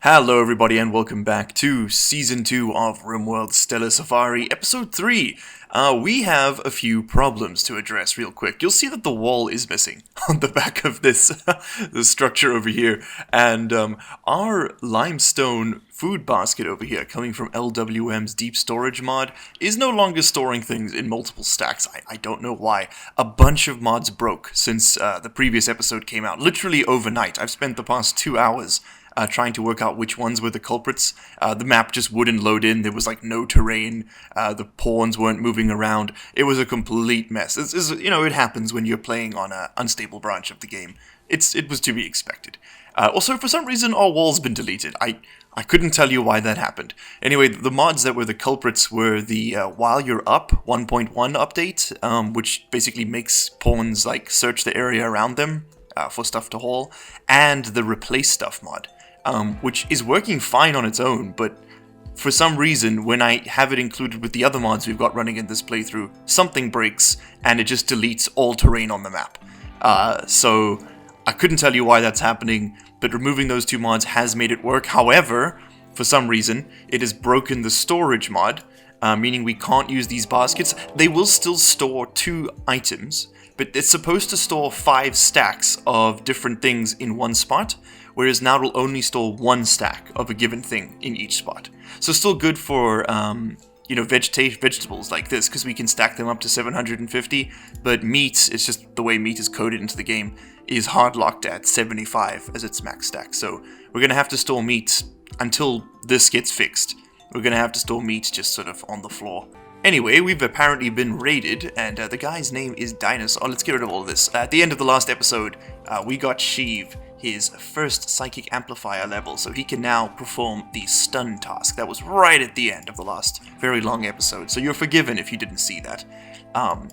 Hello everybody and welcome back to Season 2 of Rimworld Stellar Safari, Episode 3. We have a few problems to address real quick. You'll see that the wall is missing on the back of this the structure over here, and our limestone food basket over here, coming from LWM's deep storage mod, is no longer storing things in multiple stacks. I don't know why. A bunch of mods broke since the previous episode came out, literally overnight. I've spent the past 2 hours trying to work out which ones were the culprits. The map just wouldn't load in. There was like no terrain. The pawns weren't moving around. It was a complete mess. It happens when you're playing on an unstable branch of the game. It was to be expected. Also, for some reason, our wall's been deleted. I couldn't tell you why that happened. Anyway, the mods that were the culprits were the While You're Up 1.1 update, which basically makes pawns like search the area around them for stuff to haul, and the Replace Stuff mod. Which is working fine on its own, but for some reason, when I have it included with the other mods we've got running in this playthrough, something breaks, and it just deletes all terrain on the map. So, I couldn't tell you why that's happening, but removing those two mods has made it work. However, for some reason, it has broken the storage mod, meaning we can't use these baskets. They will still store 2 items, but it's supposed to store 5 stacks of different things in one spot, whereas now it'll only store 1 stack of a given thing in each spot. So still good for, vegetables like this, because we can stack them up to 750, but meat, it's just the way meat is coded into the game, is hard locked at 75 as its max stack. So we're going to have to store meat until this gets fixed. We're going to have to store meat just sort of on the floor. Anyway, we've apparently been raided, and the guy's name is Dinosaur. Let's get rid of all of this. At the end of the last episode, we got Sheev his first psychic amplifier level, so he can now perform the stun task. That was right at the end of the last very long episode, so you're forgiven if you didn't see that.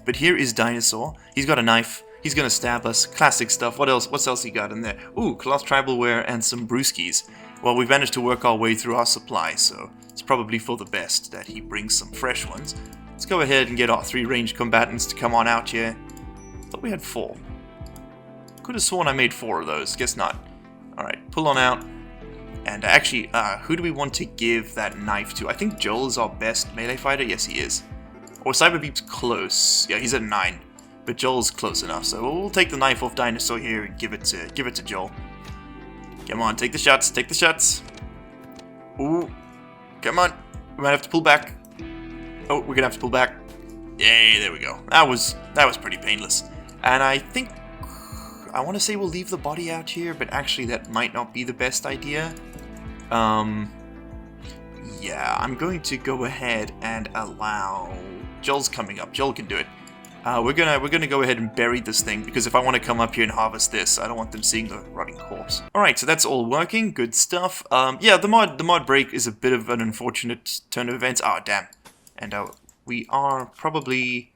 But here is Dinosaur. He's got a knife. He's gonna stab us. Classic stuff. What else he got in there? Ooh, cloth tribal wear and some brewskis. Well, we've managed to work our way through our supply, so it's probably for the best that he brings some fresh ones. Let's go ahead and get our 3 ranged combatants to come on out here. Thought we had 4. Could have sworn I made 4 of those. Guess not. Alright, pull on out. And actually, who do we want to give that knife to? I think Joel is our best melee fighter. Yes, he is. Or Cyberbeep's close. Yeah, he's at 9. But Joel's close enough, so we'll take the knife off Dinosaur here and give it to Joel. Come on, take the shots, take the shots. Ooh, come on. We might have to pull back. Oh, we're gonna have to pull back. Yay, there we go. That was pretty painless. And I think I want to say we'll leave the body out here, but actually that might not be the best idea. Yeah, I'm going to go ahead and allow Joel's coming up. Joel can do it. We're gonna go ahead and bury this thing, because if I want to come up here and harvest this, I don't want them seeing the rotting corpse. Alright, so that's all working, good stuff. Yeah, the mod break is a bit of an unfortunate turn of events. Ah, damn. And we are probably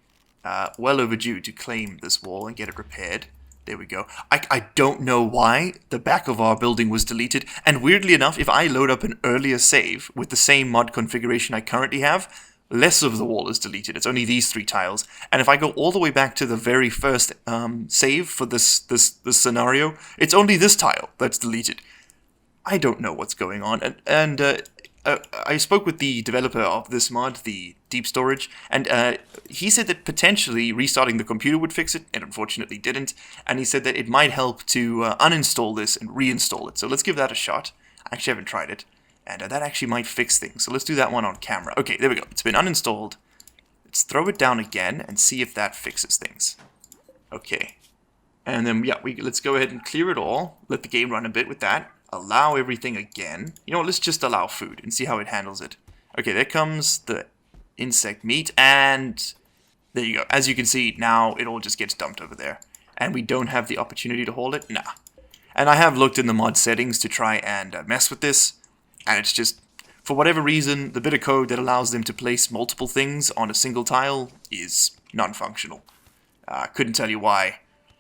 well overdue to claim this wall and get it repaired. There we go. I don't know why the back of our building was deleted, and weirdly enough, if I load up an earlier save with the same mod configuration I currently have, less of the wall is deleted. It's only these 3 tiles. And if I go all the way back to the very first save for this scenario, it's only this tile that's deleted. I don't know what's going on. And I spoke with the developer of this mod, the deep storage, and he said that potentially restarting the computer would fix it. It unfortunately didn't. And he said that it might help to uninstall this and reinstall it. So let's give that a shot. I actually haven't tried it. And that actually might fix things. So let's do that one on camera. Okay, there we go. It's been uninstalled. Let's throw it down again and see if that fixes things. Okay. And then, yeah, let's go ahead and clear it all. Let the game run a bit with that. Allow everything again. You know what, let's just allow food and see how it handles it. Okay, there comes the insect meat. And there you go. As you can see, now it all just gets dumped over there. And we don't have the opportunity to hold it? Nah. And I have looked in the mod settings to try and mess with this. And it's just, for whatever reason, the bit of code that allows them to place multiple things on a single tile is non-functional. Couldn't tell you why.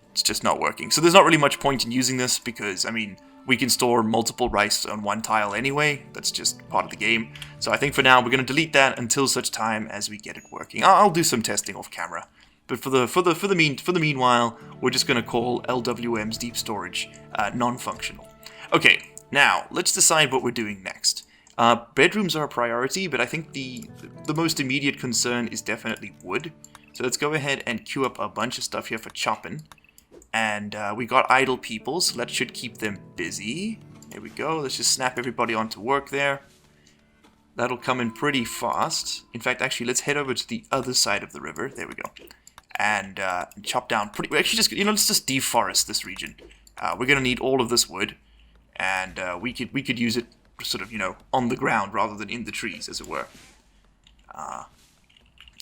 It's just not working. So there's not really much point in using this because, I mean, we can store multiple rice on one tile anyway. That's just part of the game. So I think for now we're going to delete that until such time as we get it working. I'll do some testing off camera. But for the meanwhile, we're just going to call LWM's deep storage non-functional. Okay. Now, let's decide what we're doing next. Bedrooms are a priority, but I think the most immediate concern is definitely wood. So let's go ahead and queue up a bunch of stuff here for chopping. And we got idle people, so that should keep them busy. There we go. Let's just snap everybody onto work there. That'll come in pretty fast. In fact, actually, let's head over to the other side of the river. There we go. And chop down pretty... Actually, just, let's just deforest this region. We're going to need all of this wood. And we could use it sort of, on the ground rather than in the trees, as it were.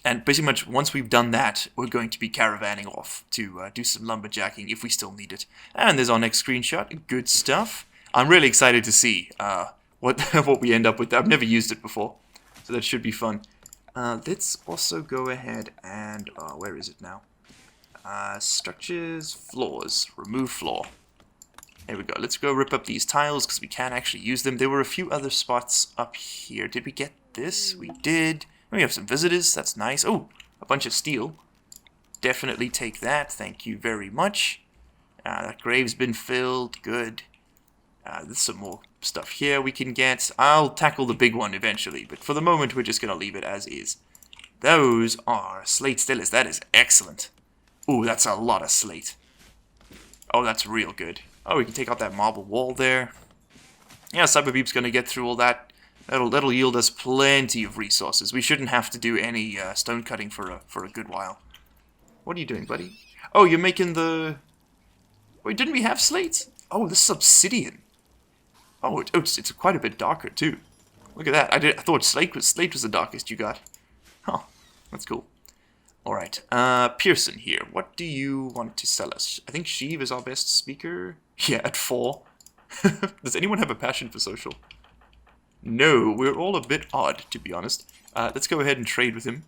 And basically much once we've done that, we're going to be caravanning off to do some lumberjacking if we still need it. And there's our next screenshot. Good stuff. I'm really excited to see what we end up with. I've never used it before, so that should be fun. Let's also go ahead and... where is it now? Structures, floors. Remove floor. There we go. Let's go rip up these tiles because we can actually use them. There were a few other spots up here. Did we get this? We did. We have some visitors. That's nice. Oh, a bunch of steel. Definitely take that. Thank you very much. That grave's been filled. Good. There's some more stuff here we can get. I'll tackle the big one eventually, but for the moment we're just going to leave it as is. Those are slate steelers. That is excellent. Ooh, that's a lot of slate. Oh, that's real good. Oh, we can take out that marble wall there. Yeah, Cyberbeep's going to get through all that. That'll yield us plenty of resources. We shouldn't have to do any stone cutting for a good while. What are you doing, buddy? Oh, you're making the... Wait, didn't we have slate? Oh, this is obsidian. Oh, it's quite a bit darker too. Look at that. I thought slate was the darkest you got. Huh, that's cool. All right, Pearson here. What do you want to sell us? I think Sheev is our best speaker. Yeah, at 4. Does anyone have a passion for social? No, we're all a bit odd, to be honest. Let's go ahead and trade with him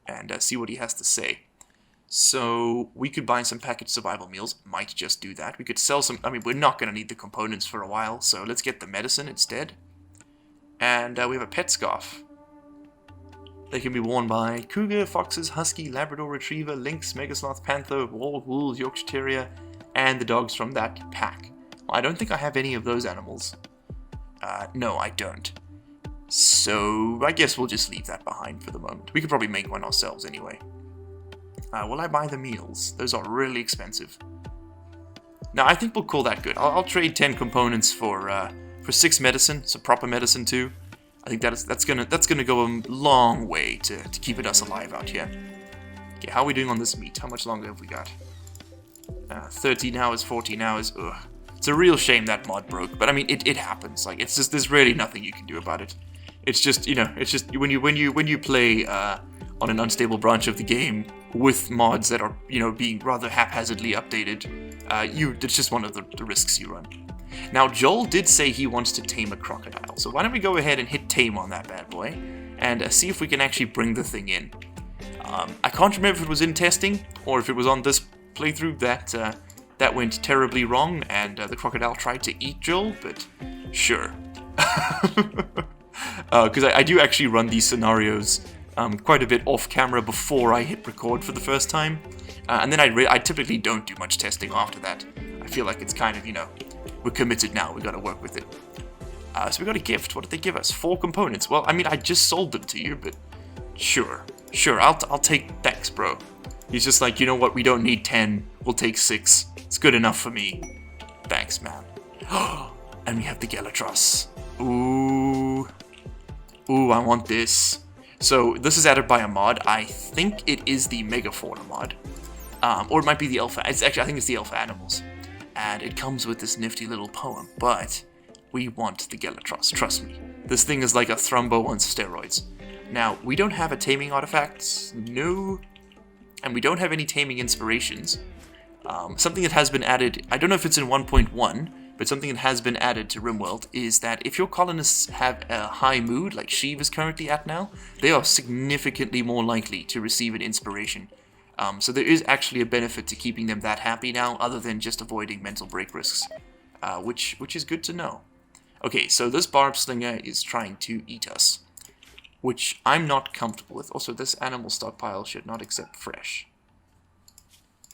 and see what he has to say. So, we could buy some packaged survival meals. Might just do that. We could sell some... I mean, we're not going to need the components for a while, so let's get the medicine instead. And we have a pet scarf. They can be worn by cougar, foxes, husky, Labrador retriever, lynx, megasloth, panther, wall, wolves, Yorkshire terrier, and the dogs from that pack. Well, I don't think I have any of those animals. No, I don't. So, I guess we'll just leave that behind for the moment. We could probably make one ourselves anyway. Will I buy the meals? Those are really expensive. No, I think we'll call that good. I'll trade 10 components for 6 medicine, some proper medicine too. I think that's gonna go a long way to keeping us alive out here. Okay, how are we doing on this meat? How much longer have we got? 13 hours, 14 hours. Ugh. It's a real shame that mod broke, but I mean it happens. Like it's just there's really nothing you can do about it. It's just it's just when you play on an unstable branch of the game with mods that are being rather haphazardly updated, it's just one of the risks you run. Now Joel did say he wants to tame a crocodile, so why don't we go ahead and hit tame on that bad boy and see if we can actually bring the thing in. I can't remember if it was in testing or if it was on this playthrough that went terribly wrong and the crocodile tried to eat Joel, but sure. Because I do actually run these scenarios quite a bit off camera before I hit record for the first time, and then I typically don't do much testing after that. I feel like it's kind of, we're committed now, we gotta work with it. So we got a gift. What did they give us? 4 components. Well, I mean, I just sold them to you, but sure, I'll take, thanks, bro. He's just like, you know what, we don't need 10, we'll take 6. It's good enough for me. Thanks, man. And we have the Gelatros. Ooh, I want this. So, this is added by a mod. I think it is the Megafauna mod. Or it might be the Alpha. I think it's the Alpha Animals. And it comes with this nifty little poem. But we want the Gelatros, trust me. This thing is like a Thrumbo on steroids. Now, we don't have a taming artifact. No. And we don't have any taming inspirations. Something that has been added, I don't know if it's in 1.1, but something that has been added to Rimworld is that if your colonists have a high mood, like Sheev is currently at now, they are significantly more likely to receive an inspiration. So there is actually a benefit to keeping them that happy now, other than just avoiding mental break risks, which is good to know. Okay, so this barb slinger is trying to eat us, which I'm not comfortable with. Also, this animal stockpile should not accept fresh.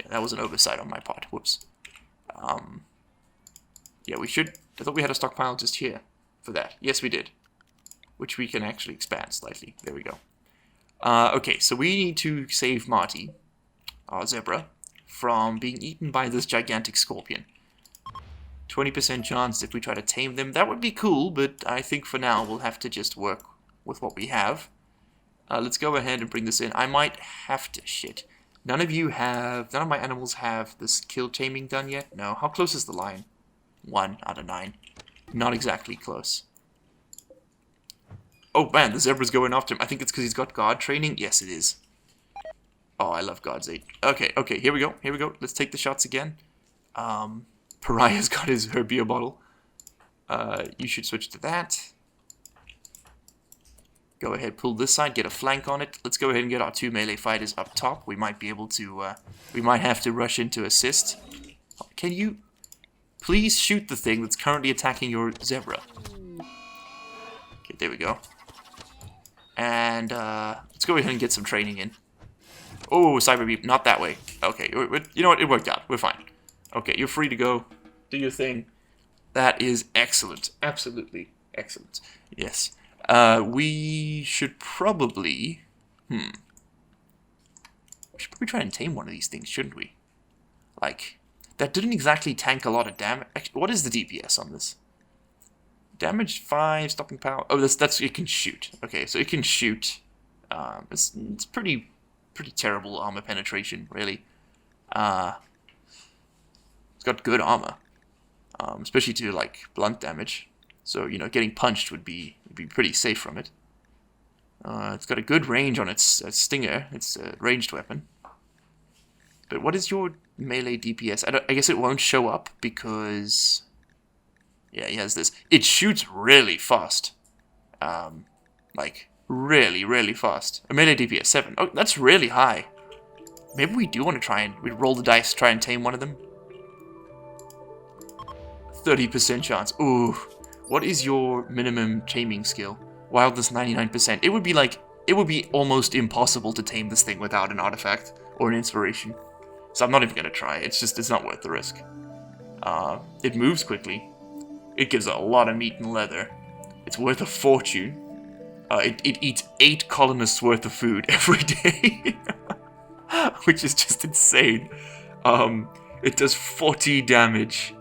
Yeah, that was an oversight on my part. Whoops. Yeah, we should I thought we had a stockpile just here for that. Yes, we did. Which we can actually expand slightly. There we go. Okay, so we need to save Marty, our zebra, from being eaten by this gigantic scorpion. 20% chance if we try to tame them. That would be cool, but I think for now we'll have to just work with what we have. Let's go ahead and bring this in. I might have to... Shit. None of my animals have this kill taming done yet? No. How close is the lion? 1 out of 9. Not exactly close. Oh man, the zebra's going after him. I think it's because he's got guard training. Yes, it is. Oh, I love guards 8. Okay, here we go. Let's take the shots again. Pariah's got her beer bottle. You should switch to that. Go ahead, pull this side, get a flank on it. Let's go ahead and get our 2 melee fighters up top. We might be able to, we might have to rush in to assist. Can you please shoot the thing that's currently attacking your zebra? Okay, there we go. And, let's go ahead and get some training in. Oh, Cyber Beep, not that way. Okay, you know what, it worked out. We're fine. Okay, you're free to go. Do your thing. That is excellent. Absolutely excellent. Yes. We should probably... We should probably try and tame one of these things, shouldn't we? Like, that didn't exactly tank a lot of damage. What is the DPS on this? Damage 5, stopping power... Oh, that's it can shoot. Okay, so it can shoot. It's pretty terrible armor penetration, really. It's got good armor. Especially to, like, blunt damage. So, you know, getting punched would be pretty safe from it. It's got a good range on its stinger. It's a ranged weapon. But what is your melee DPS? I guess it won't show up because... Yeah, he has this. It shoots really fast. Like, really fast. A melee DPS 7. Oh, that's really high. Maybe we do want to try and... We roll the dice, try and tame one of them. 30% chance. Ooh. What is your minimum taming skill? Wildness 99%. It would be like... It would be almost impossible to tame this thing without an artifact or an inspiration. So I'm not even going to try. It's not worth the risk. It moves quickly. It gives a lot of meat and leather. It's worth a fortune. It eats 8 colonists worth of food every day. Which is just insane. It does 40 damage.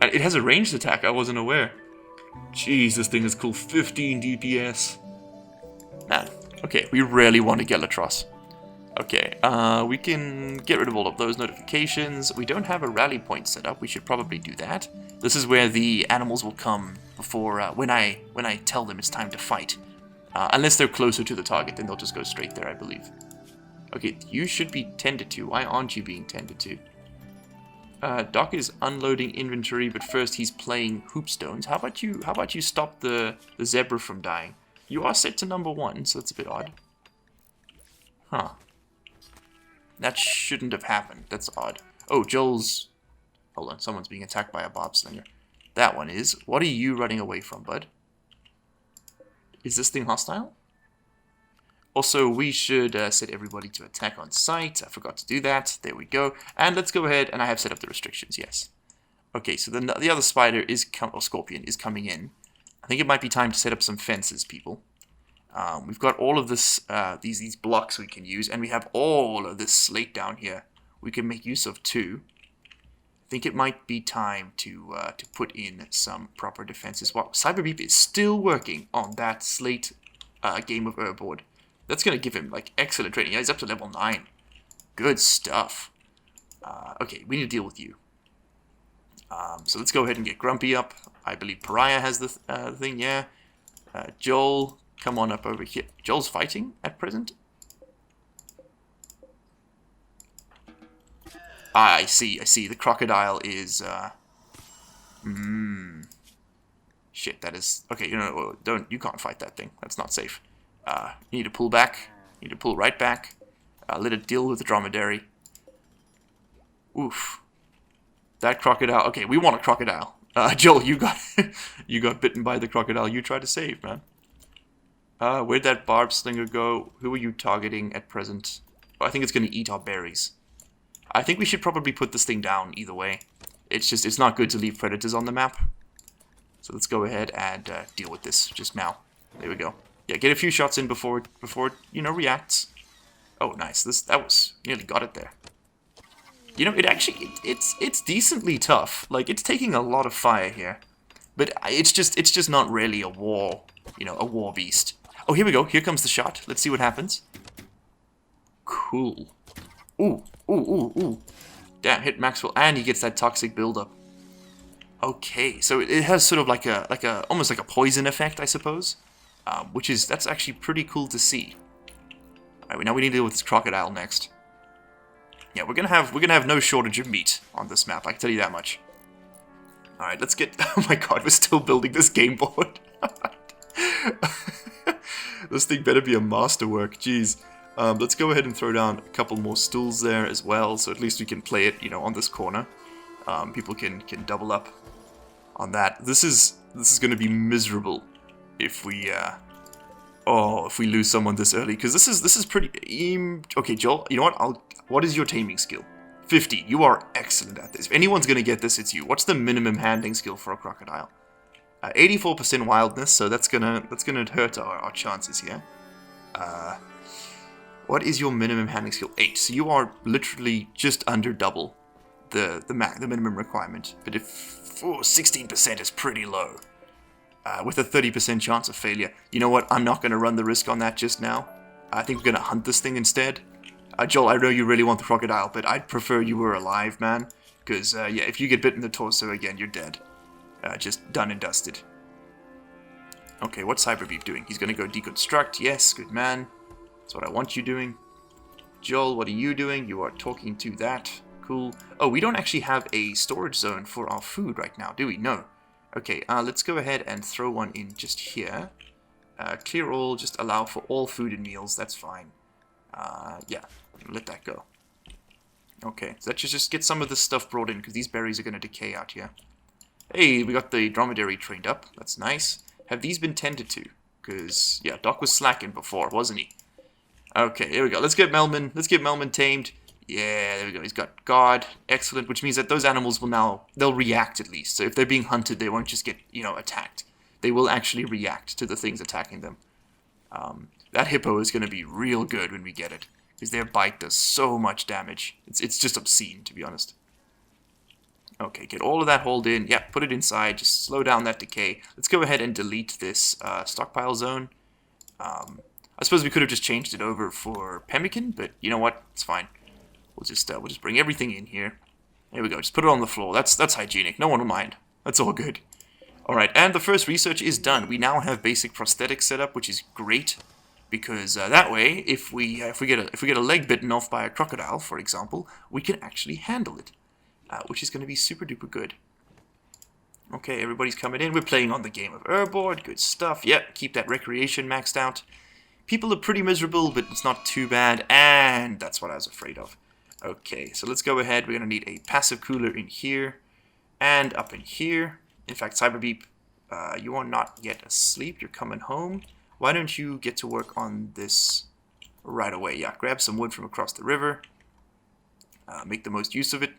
And it has a ranged attack, I wasn't aware. Jeez, this thing is cool. 15 DPS. Man, okay, we really want to get Latros. Okay, we can get rid of all of those notifications. We don't have a rally point set up. We should probably do that. This is where the animals will come before, when I tell them it's time to fight. Unless they're closer to the target, then they'll just go straight there, I believe. Okay, you should be tended to. Why aren't you being tended to? Doc is unloading inventory, but first he's playing hoopstones. How about you stop the zebra from dying? You are set to number 1, so that's a bit odd. Huh. That shouldn't have happened. That's odd. Oh, Joel's... Hold on, someone's being attacked by a bobslinger. That one is. What are you running away from, bud? Is this thing hostile? Also, we should set everybody to attack on sight. I forgot to do that. There we go. And let's go ahead, and I have set up the restrictions, yes. Okay, so then the other spider is, or scorpion, is coming in. I think it might be time to set up some fences, people. We've got all of this, these blocks we can use, and we have all of this slate down here. We can make use of too. I think it might be time to put in some proper defenses. Wow, Cyberbeep is still working on that slate game of Urboard. That's going to give him, like, excellent training. Yeah, he's up to level 9. Good stuff. Okay, we need to deal with you. So let's go ahead and get Grumpy up. I believe Pariah has the thing, yeah. Joel, come on up over here. Joel's fighting at present? I see. The crocodile is, Shit, that is... Okay, you can't fight that thing. That's not safe. You need to pull back. You need to pull right back. Let it deal with the dromedary. Oof. That crocodile... Okay, we want a crocodile. Joel, you got you got bitten by the crocodile you tried to save, man. Where'd that barb slinger go? Who are you targeting at present? Oh, I think it's going to eat our berries. I think we should probably put this thing down either way. It's not good to leave predators on the map. So let's go ahead and deal with this just now. There we go. Yeah, get a few shots in before it, you know, reacts. Oh, nice. That was nearly got it there. You know, it's decently tough. Like, it's taking a lot of fire here, but it's just not really a war, you know, a war beast. Oh, here we go. Here comes the shot. Let's see what happens. Cool. Ooh, ooh, ooh, ooh. Damn, hit Maxwell, and he gets that toxic buildup. Okay, so it has sort of like a almost like a poison effect, I suppose, that's actually pretty cool to see. All right, now we need to deal with this crocodile next. Yeah, we're gonna have no shortage of meat on this map. I can tell you that much. All right, let's get. Oh my God, we're still building this game board. This thing better be a masterwork. Jeez. Let's go ahead and throw down a couple more stools there as well, so at least we can play it, you know, on this corner. People can double up on that. This is going to be miserable if we if we lose someone this early, because this is pretty. Okay, Joel, you know what? What is your taming skill? 50. You are excellent at this. If anyone's going to get this, it's you. What's the minimum handling skill for a crocodile? 84% wildness, so that's gonna hurt our chances here. What is your minimum handling skill? 8. So you are literally just under double the minimum requirement. But if 16% is pretty low, with a 30% chance of failure. You know what? I'm not going to run the risk on that just now. I think we're going to hunt this thing instead. Joel, I know you really want the crocodile, but I'd prefer you were alive, man. Because, yeah, if you get bit in the torso again, you're dead. Just done and dusted. Okay, what's Cyberbeep doing? He's going to go deconstruct. Yes, good man. That's what I want you doing. Joel, what are you doing? You are talking to that. Cool. Oh, we don't actually have a storage zone for our food right now, do we? No. Okay, let's go ahead and throw one in just here. Clear all, just allow for all food and meals. That's fine. Yeah, let that go. Okay, so let's just get some of this stuff brought in, because these berries are going to decay out here. Hey, we got the dromedary trained up. That's nice. Have these been tended to? Because, yeah, Doc was slacking before, wasn't he? Okay, here we go. Let's get Melman. Let's get Melman tamed. Yeah, there we go. He's got guard. Excellent, which means that those animals will now, they'll react at least. So if they're being hunted, they won't just get, you know, attacked. They will actually react to the things attacking them. That hippo is going to be real good when we get it, because their bite does so much damage. It's just obscene, to be honest. Okay, get all of that hauled in. Yeah, put it inside. Just slow down that decay. Let's go ahead and delete this stockpile zone. I suppose we could have just changed it over for pemmican, but you know what? It's fine. We'll just bring everything in here. There we go. Just put it on the floor. That's hygienic. No one will mind. That's all good. All right, and the first research is done. We now have basic prosthetics set up, which is great, because that way, if we get a leg bitten off by a crocodile, for example, we can actually handle it, which is going to be super duper good. Okay, everybody's coming in. We're playing on the game of Urboard. Good stuff. Yep, keep that recreation maxed out. People are pretty miserable, but it's not too bad, and that's what I was afraid of. Okay, so let's go ahead. We're going to need a passive cooler in here and up in here. In fact, Cyberbeep, you are not yet asleep. You're coming home. Why don't you get to work on this right away? Yeah, grab some wood from across the river. Make the most use of it.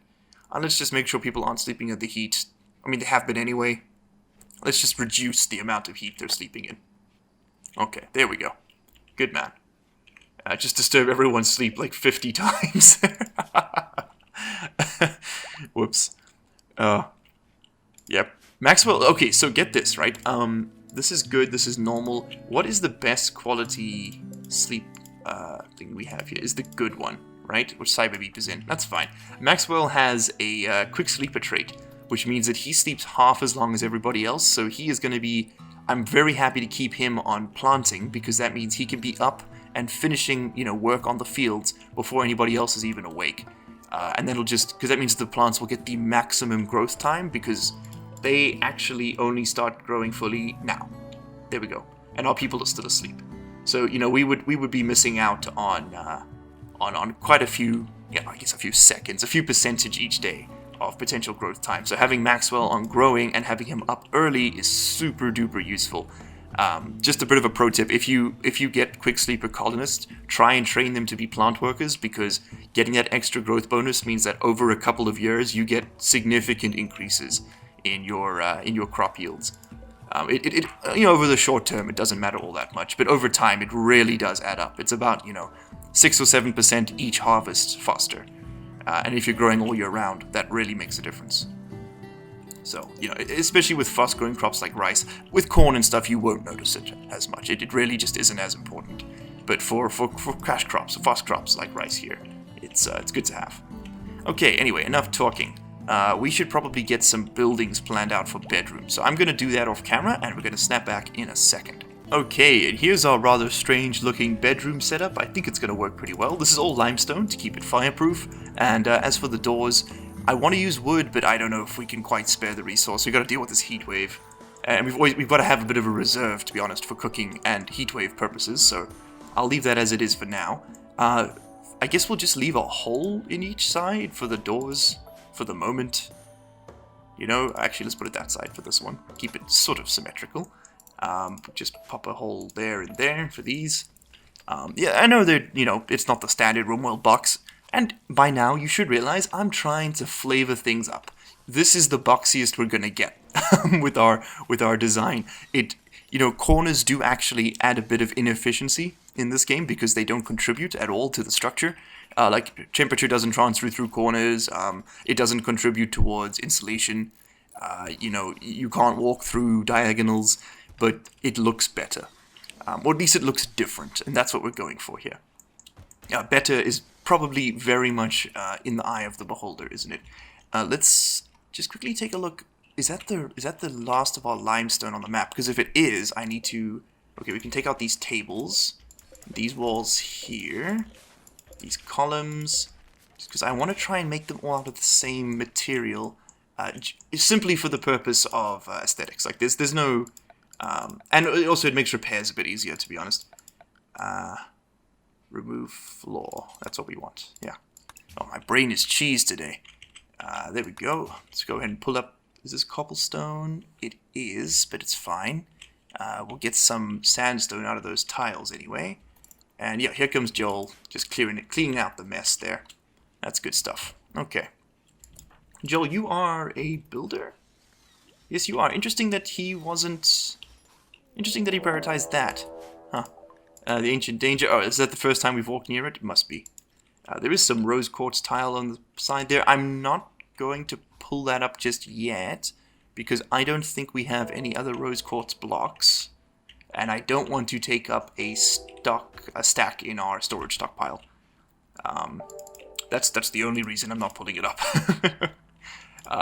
And let's just make sure people aren't sleeping in the heat. I mean, they have been anyway. Let's just reduce the amount of heat they're sleeping in. Okay, there we go. Good man. Just disturb everyone's sleep like 50 times. Whoops. Yep. Maxwell, okay, so get this, right? This is good, this is normal. What is the best quality sleep thing we have here? Is the good one, right? Which Cyberbeep is in. That's fine. Maxwell has a quick sleeper trait, which means that he sleeps half as long as everybody else, so he is going to be... I'm very happy to keep him on planting, because that means he can be up and finishing, you know, work on the fields before anybody else is even awake. And that'll just... because that means the plants will get the maximum growth time, because they actually only start growing fully now. There we go. And our people are still asleep. So, you know, we would be missing out on quite a few, yeah, I guess a few seconds, a few percentage each day of potential growth time. So having Maxwell on growing and having him up early is super duper useful. Just a bit of a pro tip, if you get quick sleeper colonists, try and train them to be plant workers, because getting that extra growth bonus means that over a couple of years you get significant increases in your crop yields. Over the short term, it doesn't matter all that much, but over time, it really does add up. It's about, 6 or 7% each harvest faster. And if you're growing all year round, that really makes a difference. So, especially with fast-growing crops like rice, with corn and stuff, you won't notice it as much. It really just isn't as important. But for cash crops, fast crops like rice here, it's good to have. Okay, anyway, enough talking. We should probably get some buildings planned out for bedrooms. So I'm going to do that off camera, and we're going to snap back in a second. Okay, and here's our rather strange looking bedroom setup. I think it's going to work pretty well. This is all limestone to keep it fireproof. And as for the doors, I want to use wood, but I don't know if we can quite spare the resource. We've got to deal with this heat wave. And we've got to have a bit of a reserve, to be honest, for cooking and heat wave purposes. So I'll leave that as it is for now. I guess we'll just leave a hole in each side for the doors for the moment. Actually, let's put it that side for this one. Keep it sort of symmetrical. Just pop a hole there and there for these. Yeah, I know that, it's not the standard Rimworld box. And by now, you should realize I'm trying to flavor things up. This is the boxiest we're gonna get with our design. Corners do actually add a bit of inefficiency in this game because they don't contribute at all to the structure. Like, temperature doesn't transfer through corners, it doesn't contribute towards insulation, you can't walk through diagonals, but it looks better. Or at least it looks different, and that's what we're going for here. Better is probably very much in the eye of the beholder, isn't it? Let's just quickly take a look. Is that the last of our limestone on the map? Because if it is, I need to... Okay, we can take out these tables, these walls here, these columns, because I want to try and make them all out of the same material, simply for the purpose of aesthetics. Like, there's no... and also it makes repairs a bit easier, to be honest. Remove floor. That's what we want. Yeah. Oh, my brain is cheese today. There we go. Let's go ahead and pull up. Is this cobblestone? It is, but it's fine. We'll get some sandstone out of those tiles anyway. And yeah, here comes Joel, just cleaning out the mess there. That's good stuff. Okay. Joel, you are a builder? Yes, you are. Interesting that he wasn't... Interesting that he prioritized that. Huh. The ancient danger. Oh, is that the first time we've walked near it? It must be. There is some rose quartz tile on the side there. I'm not going to pull that up just yet, because I don't think we have any other rose quartz blocks, and I don't want to take up a stack in our storage stockpile. That's the only reason I'm not pulling it up.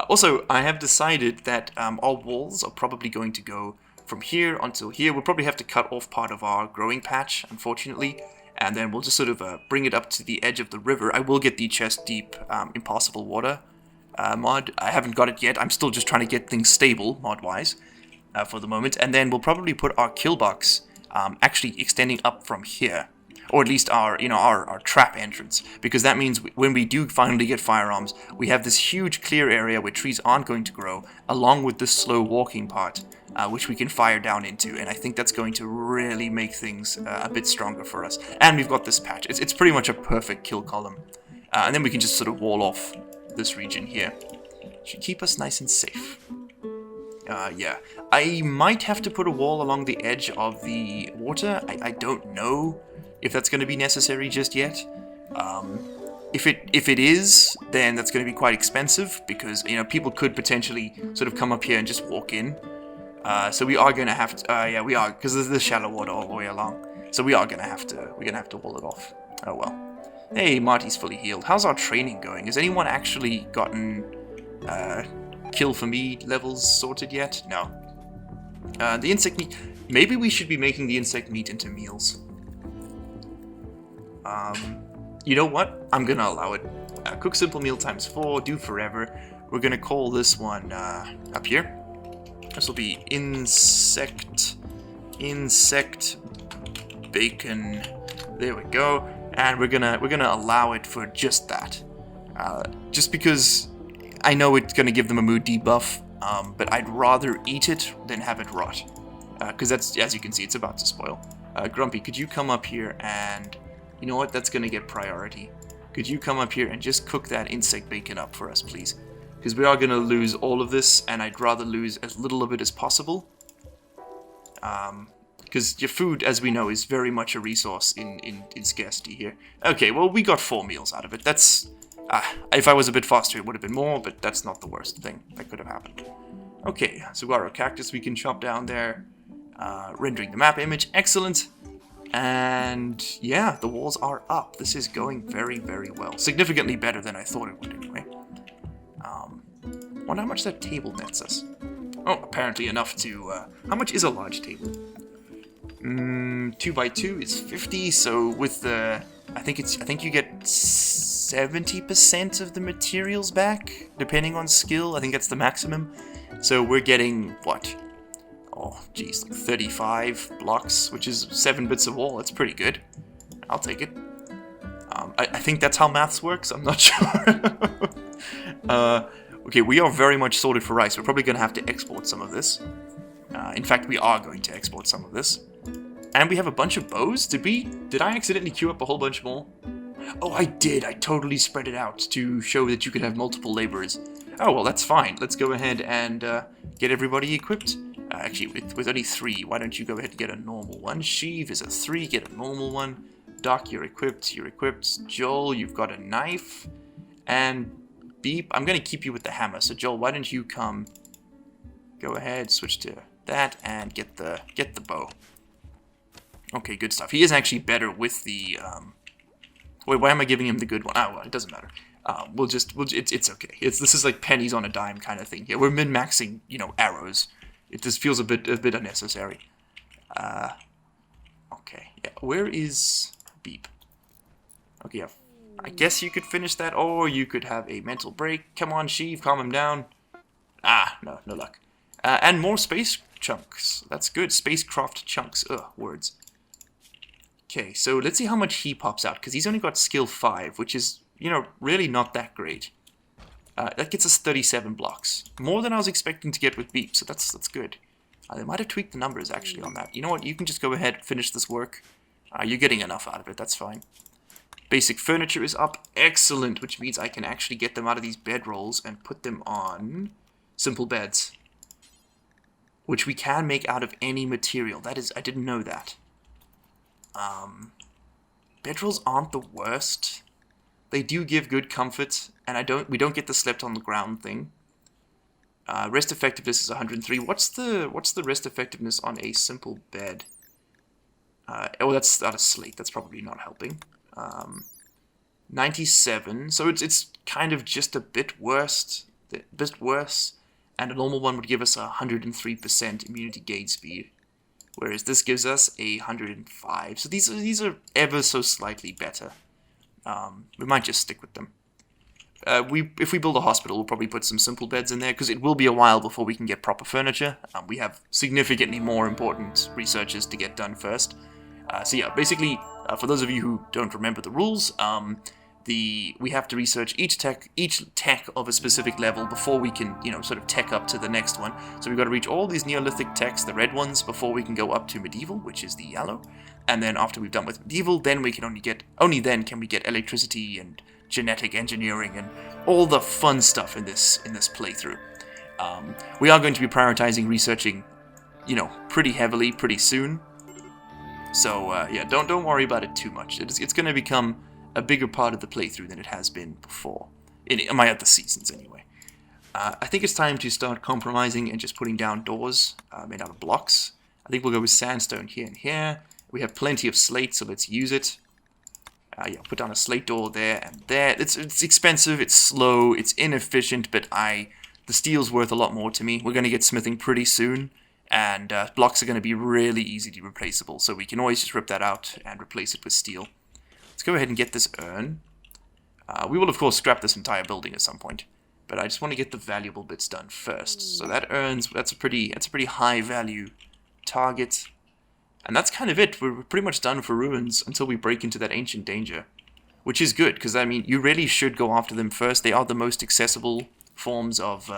Also, I have decided that our walls are probably going to go from here until here. We'll probably have to cut off part of our growing patch, unfortunately, and then we'll just sort of bring it up to the edge of the river. I will get the chest deep impossible water mod. I haven't got it yet. I'm still just trying to get things stable mod-wise for the moment, and then we'll probably put our kill box actually extending up from here, or at least our trap entrance, because that means when we do finally get firearms, we have this huge clear area where trees aren't going to grow, along with this slow walking part, which we can fire down into, and I think that's going to really make things a bit stronger for us. And we've got this patch. It's pretty much a perfect kill column, and then we can just sort of wall off this region here. Should keep us nice and safe. Yeah, I might have to put a wall along the edge of the water. I don't know if that's going to be necessary just yet. If it is, then that's going to be quite expensive, because people could potentially sort of come up here and just walk in. So we are going to have to. Yeah, we are, because there's shallow water all the way along. So we are going to have to. We're going to have to wall it off. Oh well. Hey, Marty's fully healed. How's our training going? Has anyone actually gotten kill for me levels sorted yet? No. The insect meat. Maybe we should be making the insect meat into meals. You know what? I'm gonna allow it. Cook simple meal times 4, do forever. We're gonna call this one up here. This will be insect bacon. There we go. And we're gonna allow it for just that. Just because I know it's gonna give them a mood debuff, but I'd rather eat it than have it rot. Because that's, as you can see, it's about to spoil. Grumpy, could you come up here and... You know what? That's gonna get priority. Could you come up here and just cook that insect bacon up for us, please? Because we are gonna lose all of this, and I'd rather lose as little of it as possible. Because your food, as we know, is very much a resource in scarcity here. Okay, well, we got 4 meals out of it. That's... if I was a bit faster, it would have been more, but that's not the worst thing that could have happened. Okay, saguaro cactus we can chop down there. Rendering the map image, excellent. And yeah, the walls are up. This is going very, very well. Significantly better than I thought it would anyway. Wonder how much that table nets us. Oh, apparently enough to... how much is a large table? 2 by 2 is 50, so with the... I think you get 70% of the materials back, depending on skill. I think that's the maximum. So we're getting, what? Oh, geez, like 35 blocks, which is 7 bits of wall. That's pretty good. I'll take it. I think that's how maths works. I'm not sure. Okay, we are very much sorted for rice. We're probably going to have to export some of this. In fact, we are going to export some of this. And we have a bunch of bows. Did I accidentally queue up a whole bunch more? Oh, I did. I totally spread it out to show that you could have multiple laborers. Oh, well, that's fine. Let's go ahead and get everybody equipped. Actually, with only 3, why don't you go ahead and get a normal one? Sheev is a 3, get a normal one. Doc, you're equipped, Joel, you've got a knife. And Beep, I'm going to keep you with the hammer. So Joel, why don't you come, go ahead, switch to that, and get the bow. Okay, good stuff. He is actually better with the, wait, why am I giving him the good one? Oh, well, it doesn't matter. It's okay. This is like pennies on a dime kind of thing here. We're min-maxing, arrows. It just feels a bit unnecessary. Okay, yeah, where is Beep? Okay, yeah, I guess you could finish that, or you could have a mental break. Come on, Sheev, calm him down. No luck. And more space chunks. That's good. Spacecraft chunks. Ugh, words. Okay, so let's see how much he pops out, because he's only got skill 5, which is, really not that great. That gets us 37 blocks. More than I was expecting to get with Beep, so that's good. They might have tweaked the numbers, actually, on that. You know what? You can just go ahead and finish this work. You're getting enough out of it. That's fine. Basic furniture is up. Excellent, which means I can actually get them out of these bedrolls and put them on simple beds, which we can make out of any material. That is, I didn't know that. Bedrolls aren't the worst. They do give good comfort, and we don't get the slept on the ground thing. Rest effectiveness is 103. What's the rest effectiveness on a simple bed? Oh, that's not a slate. That's probably not helping. 97. So it's kind of just a bit worse. And a normal one would give us 103% immunity gauge speed, whereas this gives us 105. So these are ever so slightly better. We might just stick with them. If we build a hospital, we'll probably put some simple beds in there, because it will be a while before we can get proper furniture. We have significantly more important researches to get done first. So yeah, basically, for those of you who don't remember the rules, we have to research each tech of a specific level before we can, sort of tech up to the next one. So we've got to reach all these Neolithic techs, the red ones, before we can go up to medieval, which is the yellow. And then after we've done with medieval, then we can only then can we get electricity and genetic engineering and all the fun stuff in this playthrough. We are going to be prioritizing researching, pretty heavily, pretty soon. So yeah, don't worry about it too much. It's going to become a bigger part of the playthrough than it has been before, in my other seasons anyway. I think it's time to start compromising and just putting down doors made out of blocks. I think we'll go with sandstone here and here. We have plenty of slate, so let's use it. Yeah, put down a slate door there and there. It's expensive, it's slow, it's inefficient, but the steel's worth a lot more to me. We're going to get smithing pretty soon, and blocks are going to be really easy to replaceable, so we can always just rip that out and replace it with steel. Let's go ahead and get this urn. We will, of course, scrap this entire building at some point, but I just want to get the valuable bits done first. So that that's a pretty high value target. And that's kind of it. We're pretty much done for ruins until we break into that ancient danger, which is good, because, I mean, you really should go after them first. They are the most accessible forms of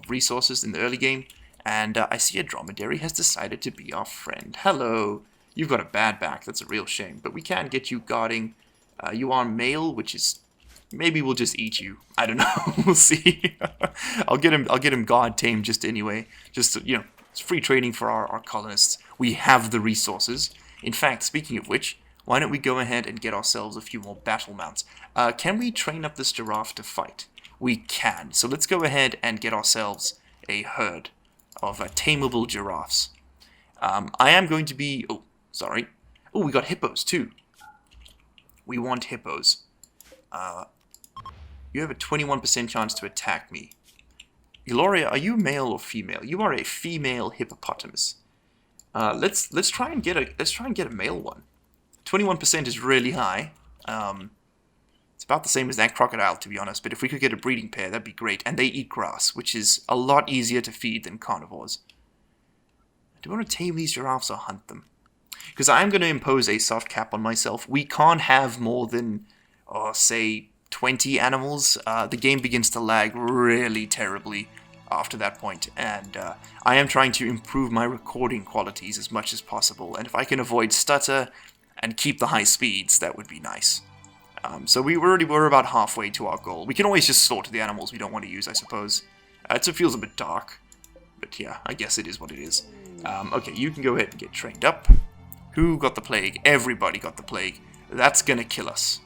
resources in the early game. And I see a dromedary has decided to be our friend. Hello. You've got a bad back. That's a real shame. But we can get you guarding. You are male, which is... Maybe we'll just eat you. I don't know. We'll see. I'll get him guard tamed just anyway. Just to, It's free training for our colonists. We have the resources. In fact, speaking of which, why don't we go ahead and get ourselves a few more battle mounts? Can we train up this giraffe to fight? We can. So let's go ahead and get ourselves a herd of tameable giraffes. I am going to be... Oh, sorry. Oh, we got hippos too. We want hippos. You have a 21% chance to attack me. Gloria, are you male or female? You are a female hippopotamus. Let's try and get a male one. 21% is really high. It's about the same as that crocodile, to be honest. But if we could get a breeding pair, that'd be great. And they eat grass, which is a lot easier to feed than carnivores. Do I want to tame these giraffes or hunt them? Because I'm going to impose a soft cap on myself. We can't have more than, say, 20 animals. The game begins to lag really terribly after that point. And I am trying to improve my recording qualities as much as possible. And if I can avoid stutter and keep the high speeds, that would be nice. So we already were about halfway to our goal. We can always just slaughter the animals we don't want to use, I suppose. It feels a bit dark. But yeah, I guess it is what it is. Okay, you can go ahead and get trained up. Who got the plague? Everybody got the plague. That's gonna kill us.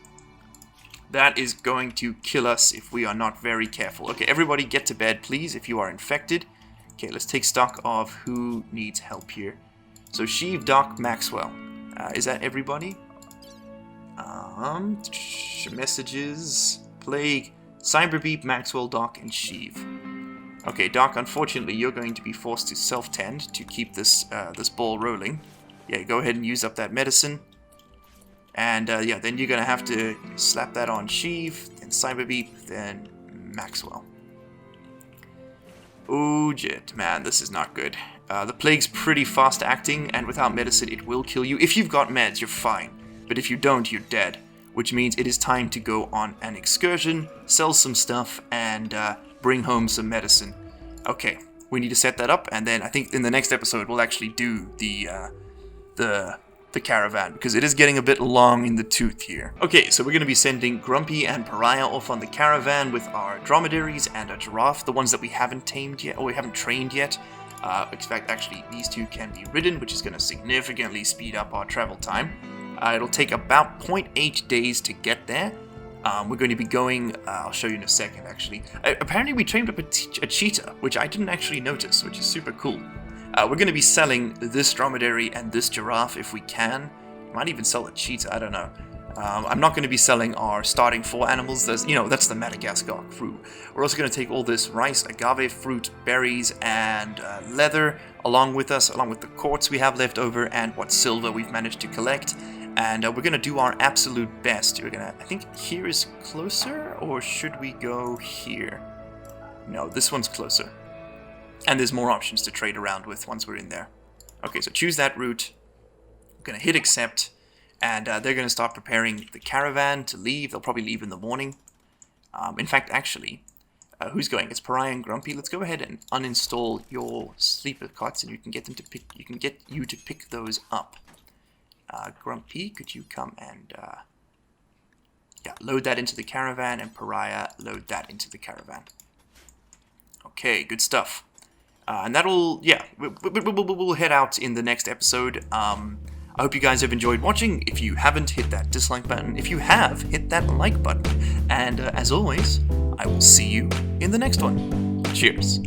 That is going to kill us if we are not very careful. Okay, everybody get to bed, please, if you are infected. Okay, let's take stock of who needs help here. So, Sheev, Doc, Maxwell. Is that everybody? Messages, Plague, Cyberbeep, Maxwell, Doc, and Sheev. Okay, Doc, unfortunately, you're going to be forced to self-tend to keep this this ball rolling. Yeah, go ahead and use up that medicine. And, yeah, then you're going to have to slap that on Sheev, then Cyberbeep, then Maxwell. Oh, Jit, man, this is not good. The plague's pretty fast-acting, and without medicine, it will kill you. If you've got meds, you're fine. But if you don't, you're dead. Which means it is time to go on an excursion, sell some stuff, and bring home some medicine. Okay, we need to set that up, and then I think in the next episode we'll actually do the caravan, because it is getting a bit long in the tooth here. Okay, so we're going to be sending Grumpy and Pariah off on the caravan with our dromedaries and a giraffe, the ones that we haven't tamed yet, or we haven't trained yet. In fact, actually, these two can be ridden, which is going to significantly speed up our travel time. It'll take about 0.8 days to get there. We're going to be going, I'll show you in a second, actually. Apparently we trained up a cheetah, which I didn't actually notice, which is super cool. We're going to be selling this dromedary and this giraffe if we can. Might even sell a cheetah, I don't know. I'm not going to be selling our starting 4 animals. That's the Madagascar crew. We're also going to take all this rice, agave fruit, berries, and leather along with us, along with the quartz we have left over and what silver we've managed to collect. And we're going to do our absolute best. I think here is closer, or should we go here? No, this one's closer. And there's more options to trade around with once we're in there. Okay, so choose that route. We're going to hit accept. And they're going to start preparing the caravan to leave. They'll probably leave in the morning. In fact, actually, who's going? It's Pariah and Grumpy. Let's go ahead and uninstall your sleeper cots, and you can get them to pick. You can get you to pick those up. Grumpy, could you come and load that into the caravan, and Pariah, load that into the caravan. Okay, good stuff. And that'll, we'll head out in the next episode. I hope you guys have enjoyed watching. If you haven't, hit that dislike button. If you have, hit that like button. And as always, I will see you in the next one. Cheers.